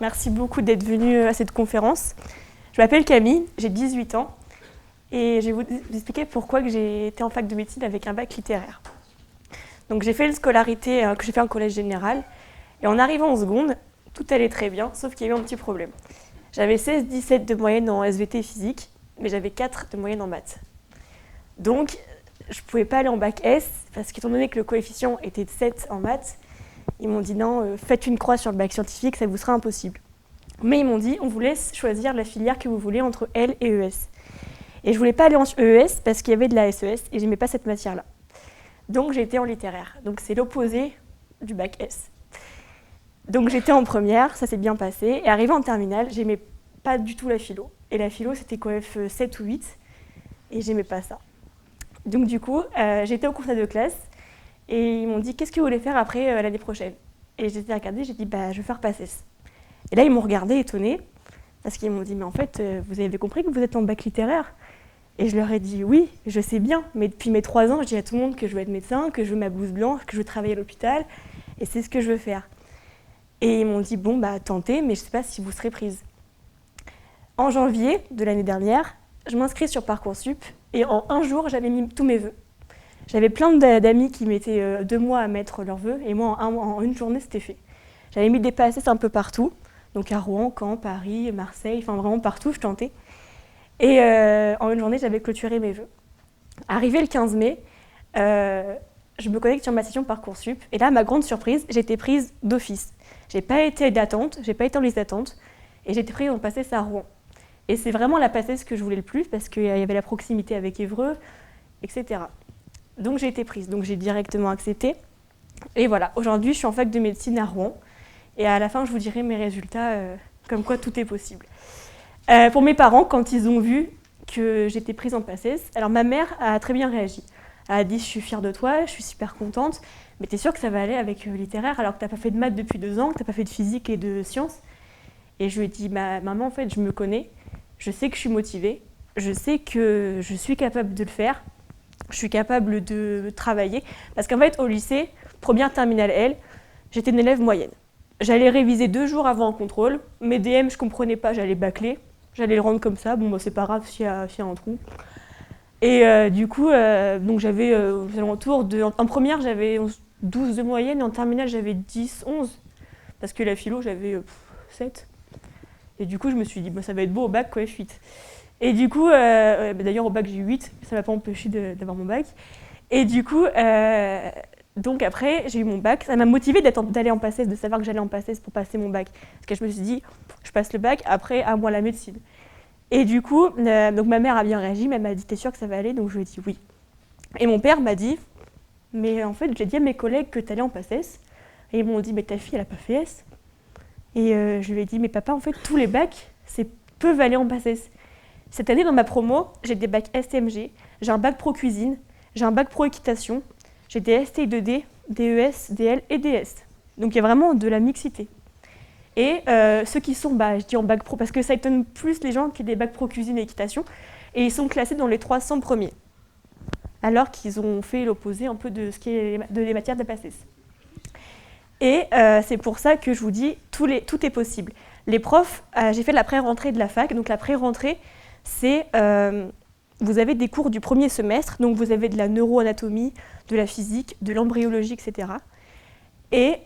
Merci beaucoup d'être venue à cette conférence. Je m'appelle Camille, j'ai 18 ans et je vais vous expliquer pourquoi j'ai été en fac de médecine avec un bac littéraire. Donc j'ai fait une scolarité que j'ai fait en collège général et en arrivant en seconde, tout allait très bien, sauf qu'il y avait un petit problème. J'avais 16-17 de moyenne en SVT physique, mais j'avais 4 de moyenne en maths. Donc je ne pouvais pas aller en bac S parce qu'étant donné que le coefficient était de 7 en maths, ils m'ont dit non, faites une croix sur le bac scientifique, ça vous sera impossible. Mais ils m'ont dit, on vous laisse choisir la filière que vous voulez entre L et ES. Et je ne voulais pas aller en ES parce qu'il y avait de la SES et je n'aimais pas cette matière-là. Donc j'ai été en littéraire. Donc c'est l'opposé du bac S. Donc j'étais en première, ça s'est bien passé. Et arrivé en terminale, j'aimais pas du tout la philo. Et la philo, c'était coef 7 ou 8. Et j'aimais pas ça. Donc du coup, j'étais au conseil de classe. Et ils m'ont dit, qu'est-ce que vous voulez faire après l'année prochaine? Et j'ai regardé, j'ai dit, je vais faire PACES. Et là, ils m'ont regardé étonnés, parce qu'ils m'ont dit, mais en fait, vous avez compris que vous êtes en bac littéraire? Et je leur ai dit, oui, je sais bien, mais depuis mes 3 ans, je dis à tout le monde que je veux être médecin, que je veux ma blouse blanche, que je veux travailler à l'hôpital, et c'est ce que je veux faire. Et ils m'ont dit, bon, tentez, mais je ne sais pas si vous serez prise. En janvier de l'année dernière, je m'inscris sur Parcoursup, et en un jour, j'avais mis tous mes vœux. J'avais plein d'amis qui mettaient 2 mois à mettre leurs vœux, et moi, en une journée, c'était fait. J'avais mis des PACES un peu partout, donc à Rouen, Caen, Paris, Marseille, enfin vraiment partout, je tentais. Et en une journée, j'avais clôturé mes vœux. Arrivé le 15 mai, je me connecte sur ma session Parcoursup, et là, ma grande surprise, j'ai été prise d'office. J'ai pas été d'attente, j'ai pas été en liste d'attente, et j'ai été prise en PACES à Rouen. Et c'est vraiment la PACES que je voulais le plus, parce qu'il y avait la proximité avec Évreux, etc. Donc j'ai été prise, donc j'ai directement accepté. Et voilà, aujourd'hui je suis en fac de médecine à Rouen. Et à la fin je vous dirai mes résultats, comme quoi tout est possible. Pour mes parents, quand ils ont vu que j'étais prise en PACES, alors ma mère a très bien réagi. Elle a dit, je suis fière de toi, je suis super contente, mais t'es sûre que ça va aller avec littéraire alors que t'as pas fait de maths depuis 2 ans, que t'as pas fait de physique et de sciences? Et je lui ai dit, maman, en fait, je me connais, je sais que je suis motivée, je sais que je suis capable de le faire, je suis capable de travailler. Parce qu'en fait, au lycée, première terminale L, j'étais une élève moyenne. J'allais réviser 2 jours avant un contrôle. Mes DM, je ne comprenais pas, j'allais bâcler. J'allais le rendre comme ça. Bon, c'est pas grave s'il y a un trou. Et du coup, donc j'avais aux alentours de... En première, j'avais 12 de moyenne. Et en terminale, j'avais 10, 11. Parce que la philo, j'avais 7. Et du coup, je me suis dit, ça va être beau au bac, quoi, F8. Et du coup, d'ailleurs au bac j'ai eu 8, ça ne m'a pas empêché d'avoir mon bac. Et du coup, donc après j'ai eu mon bac, ça m'a motivée d'aller en PACES, de savoir que j'allais en PACES pour passer mon bac. Parce que je me suis dit, je passe le bac, après à moi la médecine. Et du coup, donc ma mère a bien réagi, mais elle m'a dit, t'es sûre que ça va aller? Donc je lui ai dit oui. Et mon père m'a dit, mais en fait j'ai dit à mes collègues que t'allais en PACES. Et ils m'ont dit, mais ta fille elle a pas fait S. Et je lui ai dit, mais papa en fait tous les bacs peuvent aller en PACES. Cette année, dans ma promo, j'ai des bacs STMG, j'ai un bac pro cuisine, j'ai un bac pro équitation, j'ai des STI 2D, DES, DL et DS. Donc il y a vraiment de la mixité. Et ceux qui sont, je dis en bac pro, parce que ça étonne plus les gens qui ont des bacs pro cuisine et équitation, et ils sont classés dans les 300 premiers, alors qu'ils ont fait l'opposé un peu de ce qui est les matières de PACES. Et c'est pour ça que je vous dis, tout est possible. Les profs, j'ai fait la pré-rentrée de la fac, donc la pré-rentrée, c'est, vous avez des cours du premier semestre, donc vous avez de la neuroanatomie, de la physique, de l'embryologie, etc. Et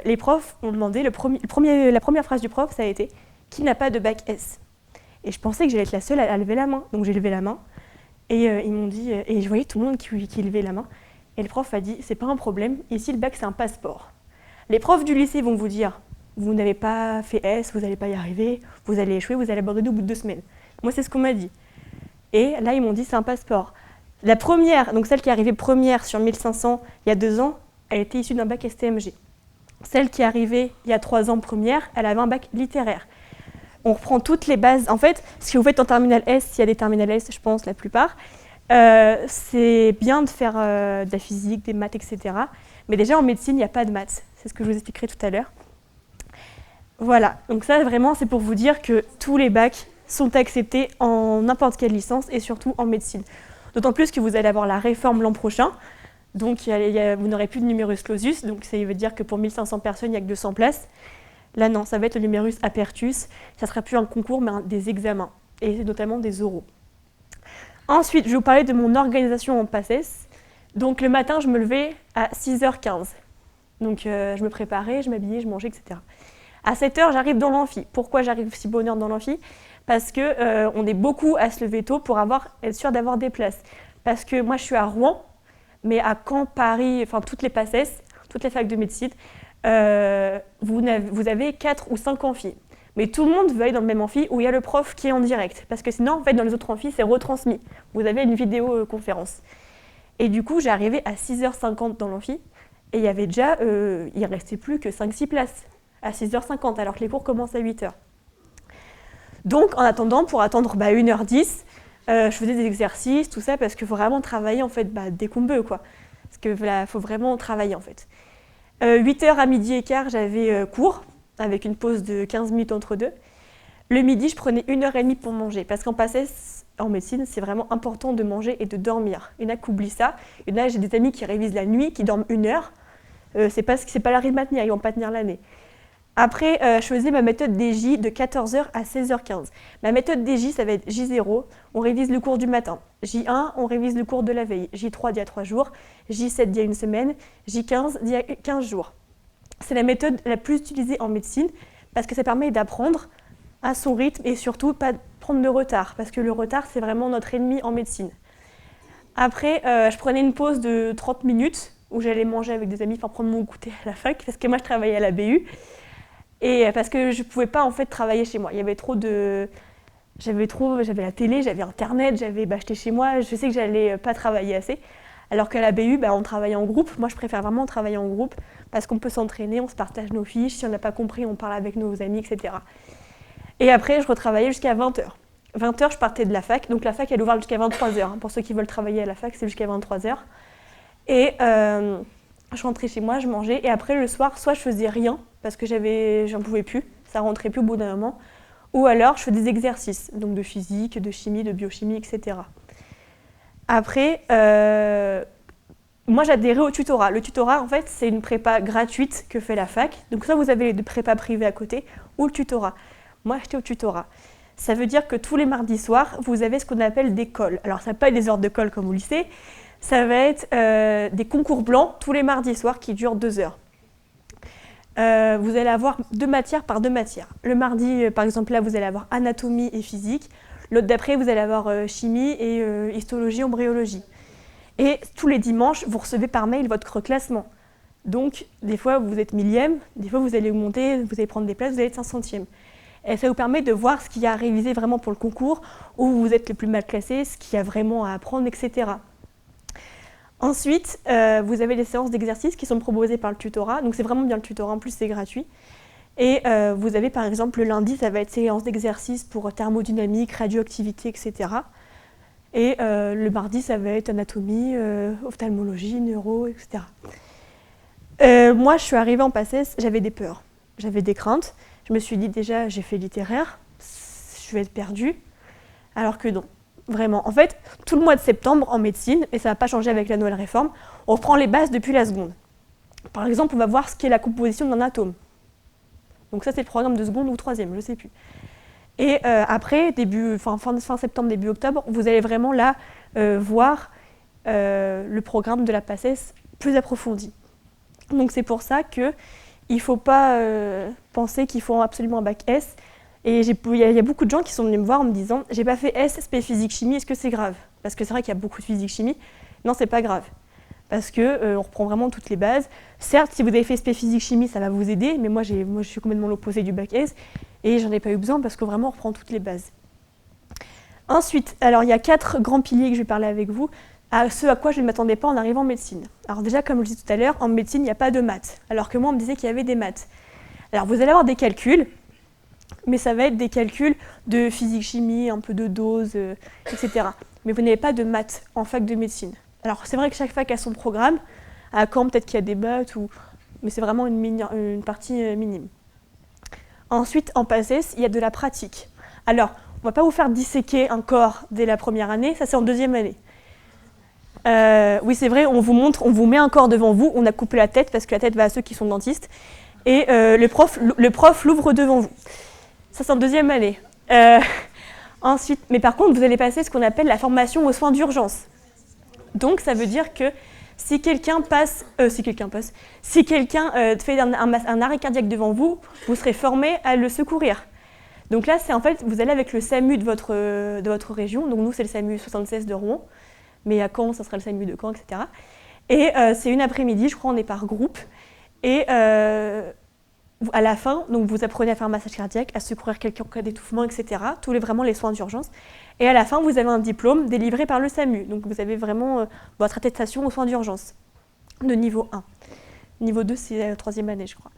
les profs ont demandé, la première phrase du prof, ça a été « Qui n'a pas de bac S ?» Et je pensais que j'allais être la seule à lever la main, donc j'ai levé la main. Et ils m'ont dit, et je voyais tout le monde qui levait la main. Et le prof a dit « C'est pas un problème, ici le bac c'est un passeport. » Les profs du lycée vont vous dire « Vous n'avez pas fait S, vous n'allez pas y arriver, vous allez échouer, vous allez abandonner au bout de 2 semaines. » Moi, c'est ce qu'on m'a dit. Et là, ils m'ont dit, c'est un passeport. La première, donc celle qui est arrivée première sur 1500 il y a 2 ans, elle était issue d'un bac STMG. Celle qui est arrivée il y a 3 ans première, elle avait un bac littéraire. On reprend toutes les bases. En fait, ce que vous faites en terminale S, s'il y a des terminales S, je pense, la plupart, c'est bien de faire de la physique, des maths, etc. Mais déjà, en médecine, il n'y a pas de maths. C'est ce que je vous expliquerai tout à l'heure. Voilà, donc ça, vraiment, c'est pour vous dire que tous les bacs sont acceptés en n'importe quelle licence et surtout en médecine. D'autant plus que vous allez avoir la réforme l'an prochain, donc vous n'aurez plus de numerus clausus, donc ça veut dire que pour 1500 personnes, il n'y a que 200 places. Là, non, ça va être le numérus apertus. Ça ne sera plus un concours, mais des examens, et notamment des oraux. Ensuite, je vais vous parler de mon organisation en PACES. Donc, le matin, je me levais à 6h15. Donc, je me préparais, je m'habillais, je mangeais, etc. À 7h, j'arrive dans l'amphi. Pourquoi j'arrive si bonne heure dans l'amphi? Parce qu'on est beaucoup à se lever tôt pour être sûr d'avoir des places. Parce que moi, je suis à Rouen, mais à Caen, Paris, enfin toutes les PACES, toutes les facs de médecine, vous avez 4 ou 5 amphis. Mais tout le monde veut aller dans le même amphi où il y a le prof qui est en direct. Parce que sinon, en fait, dans les autres amphis, c'est retransmis. Vous avez une vidéoconférence. Et du coup, j'arrivais à 6h50 dans l'amphi, et il y avait déjà, il ne restait plus que 5-6 places à 6h50, alors que les cours commencent à 8h. Donc, en attendant, pour attendre 1h10, je faisais des exercices, tout ça, parce qu'il faut vraiment travailler, en fait, dès qu'on peut, quoi. Parce qu'il faut vraiment travailler, en fait. 8h à midi et quart, j'avais cours, avec une pause de 15 minutes entre deux. Le midi, je prenais 1h30 pour manger, parce qu'en PACES, en médecine, c'est vraiment important de manger et de dormir. Il y en a qui oublient ça. Il y en a, j'ai des amis qui révisent la nuit, qui dorment 1 heure. C'est pas la rythme à tenir, ils ne vont pas tenir l'année. Après, je faisais ma méthode DJ de 14h à 16h15. Ma méthode DJ, ça va être J0, on révise le cours du matin. J1, on révise le cours de la veille. J3, d'il y a 3 jours. J7, d'il y a 1 semaine. J15, d'il y a 15 jours. C'est la méthode la plus utilisée en médecine parce que ça permet d'apprendre à son rythme et surtout pas prendre de retard parce que le retard, c'est vraiment notre ennemi en médecine. Après, je prenais une pause de 30 minutes où j'allais manger avec des amis, enfin prendre mon goûter à la fac parce que moi, je travaillais à la BU. Et parce que je ne pouvais pas en fait travailler chez moi. Il y avait j'avais la télé, j'avais internet, j'étais chez moi, je sais que j'allais pas travailler assez. Alors qu'à la BU, on travaille en groupe. Moi, je préfère vraiment travailler en groupe parce qu'on peut s'entraîner, on se partage nos fiches. Si on n'a pas compris, on parle avec nos amis, etc. Et après, je retravaillais jusqu'à 20h. 20h, je partais de la fac. Donc la fac, elle est ouverte jusqu'à 23h. Pour ceux qui veulent travailler à la fac, c'est jusqu'à 23h. Et je rentrais chez moi, je mangeais. Et après, le soir, soit je faisais rien, parce que j'en pouvais plus, ça rentrait plus au bout d'un moment, ou alors je fais des exercices, donc de physique, de chimie, de biochimie, etc. Après, moi j'adhérais au tutorat. Le tutorat, en fait, c'est une prépa gratuite que fait la fac, donc soit vous avez des prépas privées à côté, ou le tutorat. Moi, j'étais au tutorat. Ça veut dire que tous les mardis soirs, vous avez ce qu'on appelle des cols. Alors, ça ne va pas être des heures de colle comme au lycée, ça va être des concours blancs tous les mardis soirs qui durent 2 heures. Vous allez avoir 2 matières par 2 matières. Le mardi, par exemple, là, vous allez avoir anatomie et physique. L'autre d'après, vous allez avoir chimie et histologie, embryologie. Et tous les dimanches, vous recevez par mail votre classement. Donc, des fois, vous êtes millième, des fois, vous allez monter, vous allez prendre des places, vous allez être 500e. Et ça vous permet de voir ce qu'il y a à réviser vraiment pour le concours, où vous êtes le plus mal classé, ce qu'il y a vraiment à apprendre, etc. Ensuite, vous avez des séances d'exercice qui sont proposées par le tutorat. Donc c'est vraiment bien le tutorat, en plus c'est gratuit. Et vous avez par exemple le lundi, ça va être séance d'exercice pour thermodynamique, radioactivité, etc. Et le mardi, ça va être anatomie, ophtalmologie, neuro, etc. Moi, je suis arrivée en PACES, j'avais des peurs, j'avais des craintes. Je me suis dit déjà, j'ai fait littéraire, je vais être perdue. Alors que non. Vraiment. En fait, tout le mois de septembre en médecine, et ça n'a pas changé avec la nouvelle réforme, on reprend les bases depuis la seconde. Par exemple, on va voir ce qu'est la composition d'un atome. Donc ça, c'est le programme de seconde ou troisième, je ne sais plus. Et après, fin septembre, début octobre, vous allez vraiment là voir le programme de la PACES plus approfondi. Donc c'est pour ça qu'il ne faut pas penser qu'il faut absolument un bac S. Et il y a beaucoup de gens qui sont venus me voir en me disant « j'ai pas fait S, SP physique chimie, est-ce que c'est grave ?» Parce que c'est vrai qu'il y a beaucoup de physique chimie. Non, c'est pas grave. Parce qu'on reprend vraiment toutes les bases. Certes, si vous avez fait SP physique chimie, ça va vous aider, mais moi je suis complètement l'opposé du bac S et j'en ai pas eu besoin parce que vraiment on reprend toutes les bases. Ensuite, alors il y a 4 grands piliers que je vais parler avec vous, ce à quoi je ne m'attendais pas en arrivant en médecine. Alors déjà, comme je disais tout à l'heure, en médecine, il n'y a pas de maths, alors que moi on me disait qu'il y avait des maths. Alors vous allez avoir des calculs, mais ça va être des calculs de physique-chimie, un peu de dose, etc. Mais vous n'avez pas de maths en fac de médecine. Alors c'est vrai que chaque fac a son programme, à Caen peut-être qu'il y a des maths, mais c'est vraiment une partie minime. Ensuite, en PACES, il y a de la pratique. Alors, on ne va pas vous faire disséquer un corps dès la première année, ça c'est en 2e année. Oui, c'est vrai, on vous met un corps devant vous, on a coupé la tête, parce que la tête va à ceux qui sont dentistes, et le prof l'ouvre devant vous. Ça, c'est en deuxième année. Ensuite, mais par contre, vous allez passer ce qu'on appelle la formation aux soins d'urgence. Donc, ça veut dire que si quelqu'un fait un arrêt cardiaque devant vous, vous serez formé à le secourir. Donc là, c'est en fait, vous allez avec le SAMU de votre région. Donc nous, c'est le SAMU 76 de Rouen. Mais à Caen, ça sera le SAMU de Caen, etc. Et c'est une après-midi, je crois, on est par groupe. Et à la fin, donc vous apprenez à faire un massage cardiaque, à secourir quelqu'un en cas d'étouffement, etc. Vraiment les soins d'urgence. Et à la fin, vous avez un diplôme délivré par le SAMU. Donc vous avez vraiment votre attestation aux soins d'urgence de niveau 1. Niveau 2, c'est la troisième année, je crois.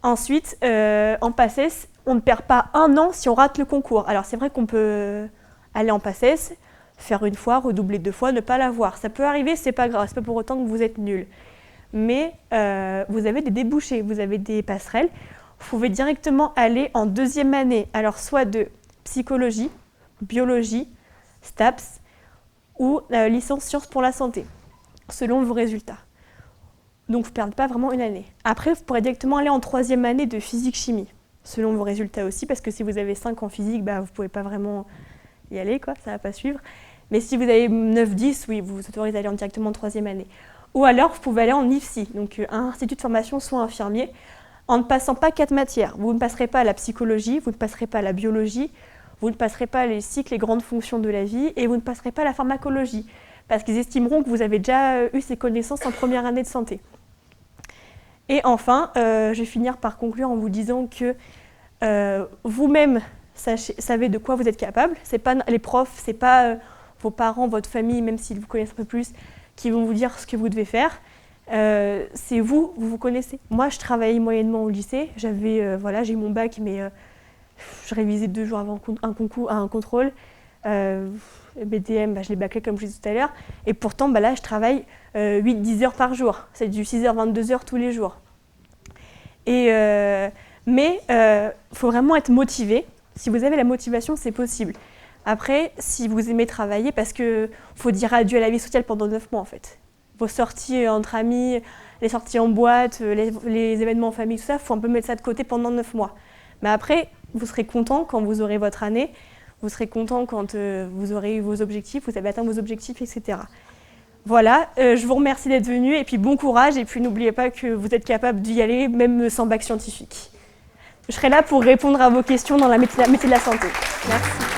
Ensuite, en PACES, on ne perd pas un an si on rate le concours. Alors c'est vrai qu'on peut aller en PACES, faire une fois, redoubler 2 fois, ne pas l'avoir. Ça peut arriver, c'est pas grave, c'est pas pour autant que vous êtes nul. Mais vous avez des débouchés, vous avez des passerelles. Vous pouvez directement aller en deuxième année, alors soit de psychologie, biologie, STAPS ou licence sciences pour la santé, selon vos résultats. Donc vous ne perdez pas vraiment une année. Après, vous pourrez directement aller en troisième année de physique-chimie, selon vos résultats aussi, parce que si vous avez 5 en physique, vous ne pouvez pas vraiment y aller, ça ne va pas suivre. Mais si vous avez 9-10, oui, vous autorisez à aller directement en troisième année. Ou alors, vous pouvez aller en IFSI, donc un institut de formation soins infirmiers, en ne passant pas 4 matières. Vous ne passerez pas à la psychologie, vous ne passerez pas à la biologie, vous ne passerez pas les cycles et grandes fonctions de la vie, et vous ne passerez pas à la pharmacologie, parce qu'ils estimeront que vous avez déjà eu ces connaissances en première année de santé. Et enfin, je vais finir par conclure en vous disant que vous-même savez de quoi vous êtes capable. C'est pas les profs, c'est pas vos parents, votre famille, même s'ils vous connaissent un peu plus, qui vont vous dire ce que vous devez faire. C'est vous vous connaissez. Moi, je travaillais moyennement au lycée. J'ai eu mon bac, mais je révisais 2 jours avant un contrôle. BDM, je l'ai bâclé comme je disais tout à l'heure. Et pourtant, là, je travaille 8-10 heures par jour. C'est du 6h, 22 heures tous les jours. Mais faut vraiment être motivé. Si vous avez la motivation, c'est possible. Après, si vous aimez travailler, parce qu'il faut dire adieu à la vie sociale pendant 9 mois, en fait. Vos sorties entre amis, les sorties en boîte, les événements en famille, tout ça, il faut un peu mettre ça de côté pendant 9 mois. Mais après, vous serez content quand vous aurez votre année. Vous serez content quand vous aurez eu vos objectifs, vous avez atteint vos objectifs, etc. Voilà, je vous remercie d'être venu et puis bon courage et puis n'oubliez pas que vous êtes capable d'y aller même sans bac scientifique. Je serai là pour répondre à vos questions dans la métier de la santé. Merci.